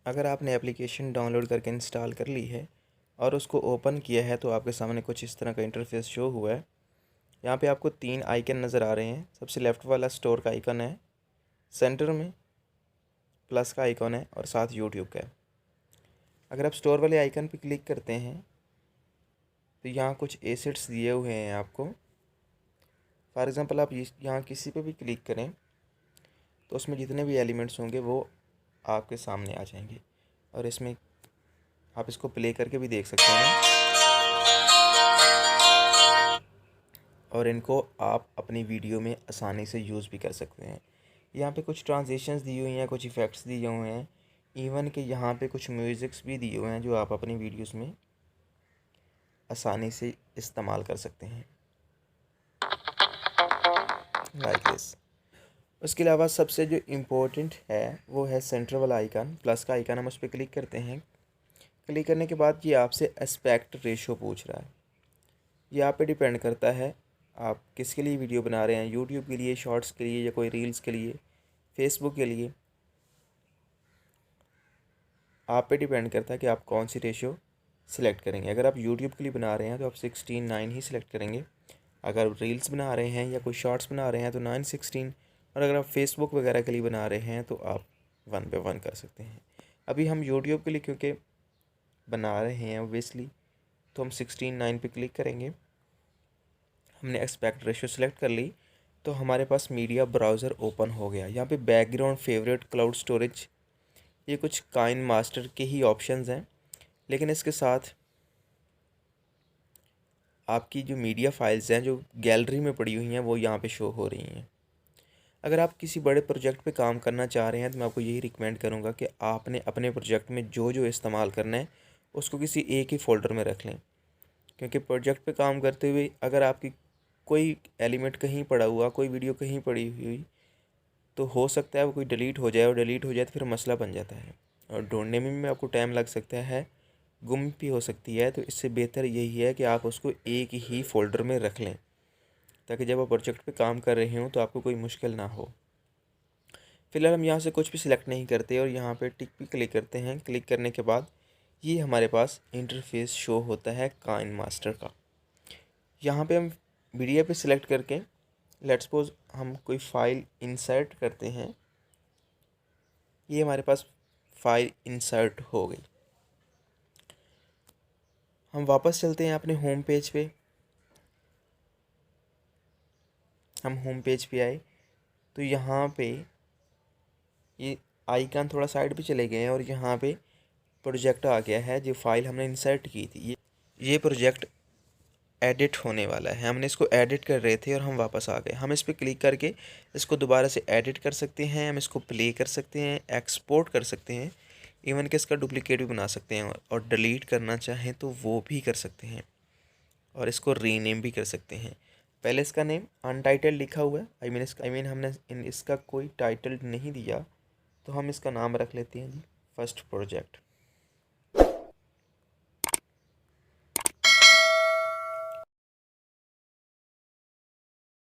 अगर आपने application download करके इंस्टॉल कर ली है और उसको ओपन किया है तो आपके सामने कुछ इस तरह का इंटरफेस शो हुआ है। यहाँ पे आपको 3 आइकन नज़र आ रहे हैं। सबसे लेफ़्ट वाला स्टोर का आइकन है, सेंटर में प्लस का आइकन है और साथ यूट्यूब का है। अगर आप स्टोर वाले आइकन पे क्लिक करते हैं तो यहाँ कुछ एसेट्स दिए हुए हैं आपको। फॉर एग्ज़ाम्पल आप यहाँ किसी पे भी क्लिक करें तो उसमें जितने भी एलिमेंट्स होंगे वो आपके सामने आ जाएंगे और इसमें आप इसको प्ले करके भी देख सकते हैं और इनको आप अपनी वीडियो में आसानी से यूज़ भी कर सकते हैं। यहाँ पे कुछ ट्रांजिशंस दी हुई हैं, कुछ इफ़ेक्ट्स दिए हुए हैं, इवन कि यहाँ पे कुछ म्यूज़िक्स भी दिए हुए हैं जो आप अपनी वीडियोस में आसानी से इस्तेमाल कर सकते हैं, लाइक दिस। उसके अलावा सबसे जो इम्पोर्टेंट है वो है सेंटर वाला आइकन, प्लस का आइकन। हम उस पर क्लिक करते हैं। क्लिक करने के बाद ये आपसे एस्पेक्ट रेशो पूछ रहा है। ये आप पे डिपेंड करता है आप किसके लिए वीडियो बना रहे हैं, यूट्यूब के लिए, शॉर्ट्स के लिए, या कोई रील्स के लिए, फेसबुक के लिए। आप पे डिपेंड करता है कि आप कौन सी रेशियो सिलेक्ट करेंगे। अगर आप यूट्यूब के लिए बना रहे हैं तो आप 16:9 ही सिलेक्ट करेंगे। अगर रील्स बना रहे हैं या कोई शॉर्ट्स बना रहे हैं तो 9:16। और अगर आप फेसबुक वगैरह के लिए बना रहे हैं तो आप 1/1 कर सकते हैं। अभी हम यूट्यूब के लिए क्योंकि बना रहे हैं ऑब्वियसली, तो हम 16:9 पे क्लिक करेंगे। हमने एस्पेक्ट रेशियो सेलेक्ट कर ली तो हमारे पास मीडिया ब्राउज़र ओपन हो गया। यहाँ पे बैकग्राउंड, फेवरेट, क्लाउड स्टोरेज, ये कुछ काइन मास्टर के ही ऑप्शंस हैं, लेकिन इसके साथ आपकी जो मीडिया फाइल्स हैं जो गैलरी में पड़ी हुई हैं वो यहाँ पे शो हो रही हैं। अगर आप किसी बड़े प्रोजेक्ट पे काम करना चाह रहे हैं तो मैं आपको यही रिकमेंड करूँगा कि आपने अपने प्रोजेक्ट में जो जो इस्तेमाल करना है उसको किसी एक ही फ़ोल्डर में रख लें, क्योंकि प्रोजेक्ट पे काम करते हुए अगर आपकी कोई एलिमेंट कहीं पड़ा हुआ, कोई वीडियो कहीं पड़ी हुई, तो हो सकता है वो कोई डिलीट हो जाए, और डिलीट हो जाए तो फिर मसला बन जाता है और ढूंढने में भी आपको टाइम लग सकता है, गुम भी हो सकती है। तो इससे बेहतर यही है कि आप उसको एक ही फ़ोल्डर में रख लें ताकि जब आप प्रोजेक्ट पे काम कर रहे हों तो आपको कोई मुश्किल ना हो। फ़िलहाल हम यहाँ से कुछ भी सिलेक्ट नहीं करते और यहाँ पे टिक भी क्लिक करते हैं। क्लिक करने के बाद ये हमारे पास इंटरफेस शो होता है काइन मास्टर का। यहाँ पे हम मीडिया पे सिलेक्ट करके लेट्स सपोज हम कोई फ़ाइल इंसर्ट करते हैं। ये हमारे पास फ़ाइल इंसर्ट हो गई। हम वापस चलते हैं अपने होम पेज पे। हम होम पेज पे आए तो यहाँ पे ये आइकन थोड़ा साइड पे चले गए हैं और यहाँ पे प्रोजेक्ट आ गया है। जो फाइल हमने इंसर्ट की थी, ये प्रोजेक्ट एडिट होने वाला है। हमने इसको एडिट कर रहे थे और हम वापस आ गए। हम इस पर क्लिक करके इसको दोबारा से एडिट कर सकते हैं, हम इसको प्ले कर सकते हैं, एक्सपोर्ट कर सकते हैं, इवन कि इसका डुप्लिकेट भी बना सकते हैं और डिलीट करना चाहें तो वो भी कर सकते हैं और इसको रीनेम भी कर सकते हैं। पहले इसका नेम अनटाइटल लिखा हुआ है, आई मीन हमने इसका कोई टाइटल नहीं दिया, तो हम इसका नाम रख लेते हैं जी फर्स्ट प्रोजेक्ट।